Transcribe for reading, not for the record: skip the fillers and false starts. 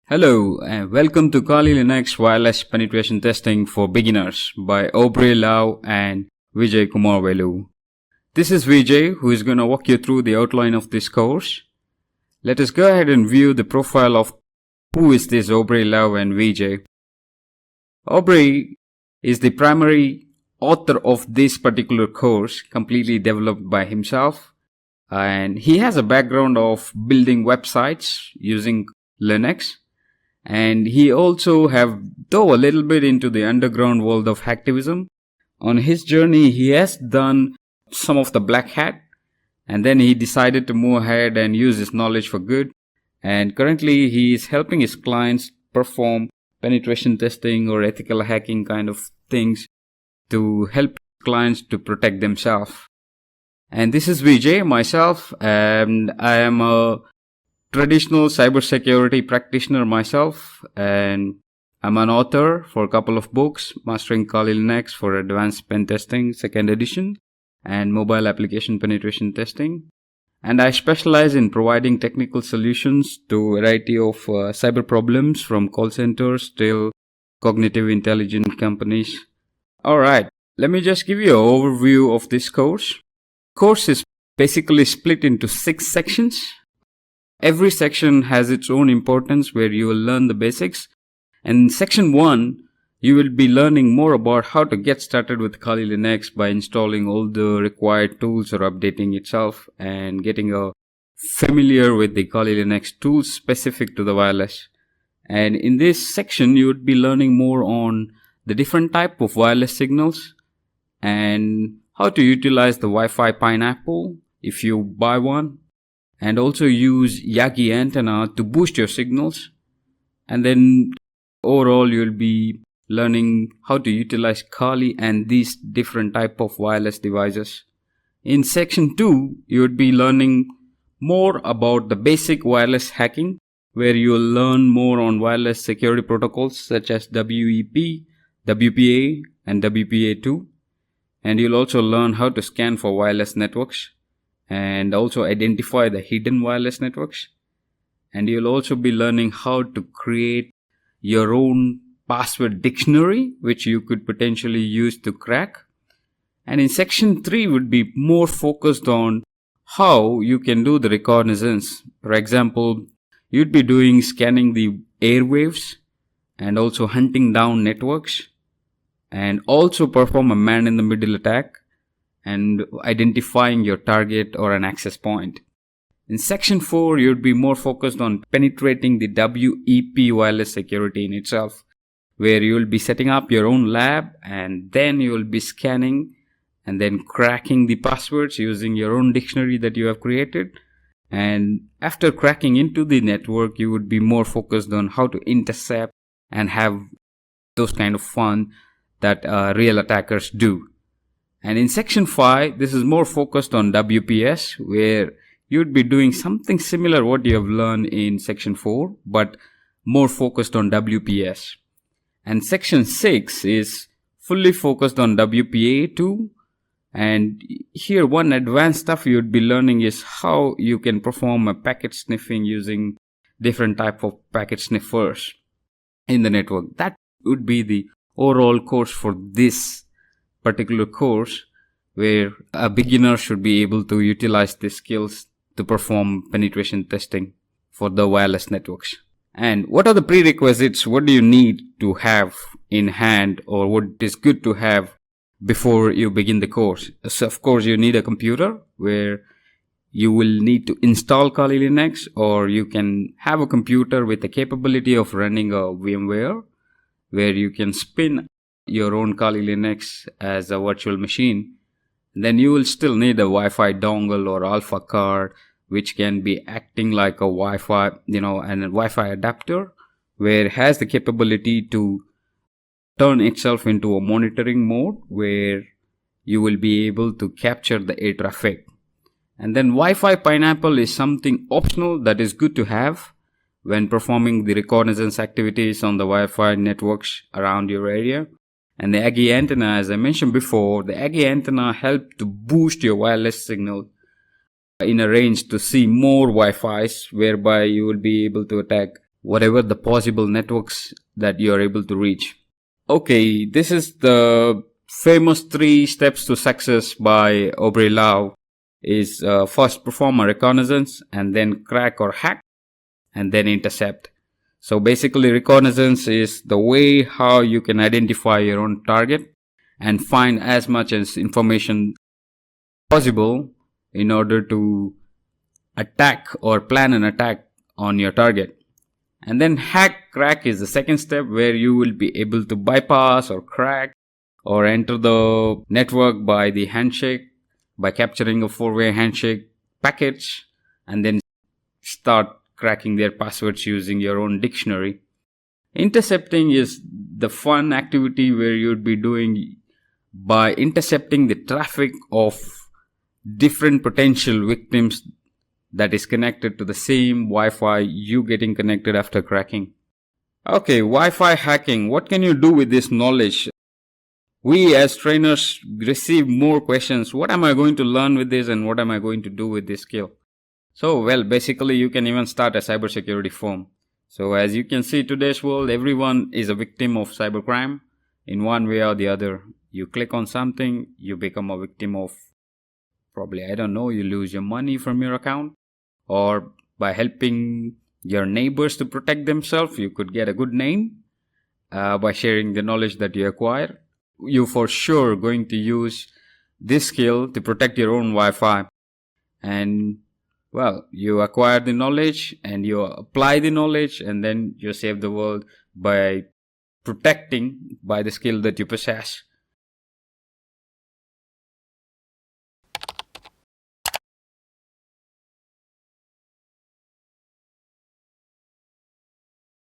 Hello and welcome to Kali Linux Wireless Penetration Testing for Beginners by Aubrey Lau and Vijay Velu. This is Vijay who is going to walk you through the outline of this course. Let us go ahead and view the profile of who is this Aubrey Lau and Vijay. Aubrey is the primary author of this particular course, completely developed by himself, and he has a background of building websites using Linux. And he also have dove a little bit into the underground world of hacktivism. On his journey, he has done some of the black hat, and then he decided to move ahead and use his knowledge for good. And currently, he is helping his clients perform penetration testing or ethical hacking kind of things to help clients to protect themselves. And this is Vijay, myself, and I am a traditional cybersecurity practitioner myself, and I'm an author for a couple of books, Mastering Kali Linux for Advanced Pen Testing, 2nd edition, and Mobile Application Penetration Testing. And I specialize in providing technical solutions to a variety of cyber problems, from call centers till cognitive intelligence companies. Alright, let me just give you an overview of this course. Course is basically split into 6 sections. Every section has its own importance where you will learn the basics. And in section 1, you will be learning more about how to get started with Kali Linux by installing all the required tools or updating itself and getting familiar with the Kali Linux tools specific to the wireless. And in this section, you would be learning more on the different type of wireless signals and how to utilize the Wi-Fi pineapple if you buy one. And also use Yagi antenna to boost your signals. And then overall you'll be learning how to utilize Kali and these different type of wireless devices. In section 2, you would be learning more about the basic wireless hacking, where you will learn more on wireless security protocols such as WEP, WPA and WPA2. And you'll also learn how to scan for wireless networks and also identify the hidden wireless networks. And you'll also be learning how to create your own password dictionary, which you could potentially use to crack. And in section 3 would be more focused on how you can do the reconnaissance. For example, you'd be doing scanning the airwaves and also hunting down networks and also perform a man-in-the-middle attack and identifying your target or an access point. In section 4, you'd be more focused on penetrating the WEP wireless security in itself, where you'll be setting up your own lab and then you'll be scanning and then cracking the passwords using your own dictionary that you have created. And after cracking into the network, you would be more focused on how to intercept and have those kind of fun that real attackers do. And in section 5, this is more focused on WPS, where you'd be doing something similar what you have learned in section 4, but more focused on WPS. And section 6 is fully focused on WPA2. And here one advanced stuff you'd be learning is how you can perform a packet sniffing using different type of packet sniffers in the network. That would be the overall course for this particular course, where a beginner should be able to utilize these skills to perform penetration testing for the wireless networks. And what are the prerequisites? What do you need to have in hand, or what is good to have before you begin the course? So of course you need a computer where you will need to install Kali Linux, or you can have a computer with the capability of running a VMware where you can spin your own Kali Linux as a virtual machine. Then you will still need a Wi-Fi dongle or alpha card, which can be acting like a Wi-Fi, and a Wi-Fi adapter, where it has the capability to turn itself into a monitoring mode where you will be able to capture the air traffic. And then Wi-Fi pineapple is something optional that is good to have when performing the reconnaissance activities on the Wi-Fi networks around your area. And the Aggie antenna, as I mentioned before, the Aggie antenna helps to boost your wireless signal in a range to see more Wi-Fis, whereby you will be able to attack whatever the possible networks that you are able to reach. Okay, this is the famous 3 steps to success by Aubrey Lau. Is first perform a reconnaissance, and then crack or hack, and then intercept. So basically, reconnaissance is the way how you can identify your own target and find as much as information possible in order to attack or plan an attack on your target. And then crack is the second step, where you will be able to bypass or crack or enter the network by the handshake, by capturing a 4-way handshake package, and then start cracking their passwords using your own dictionary. Intercepting is the fun activity where you'd be doing by intercepting the traffic of different potential victims that is connected to the same Wi-Fi you getting connected after cracking. Okay, Wi-Fi hacking. What can you do with this knowledge? We as trainers receive more questions. What am I going to learn with this, and what am I going to do with this skill? So, well, basically you can even start a cybersecurity firm. So as you can see, today's world, everyone is a victim of cybercrime in one way or the other. You click on something, you become a victim of, probably, I don't know, you lose your money from your account, or by helping your neighbors to protect themselves, you could get a good name by sharing the knowledge that you acquire. You for sure going to use this skill to protect your own Wi-Fi. And well, you acquire the knowledge and you apply the knowledge, and then you save the world by protecting by the skill that you possess.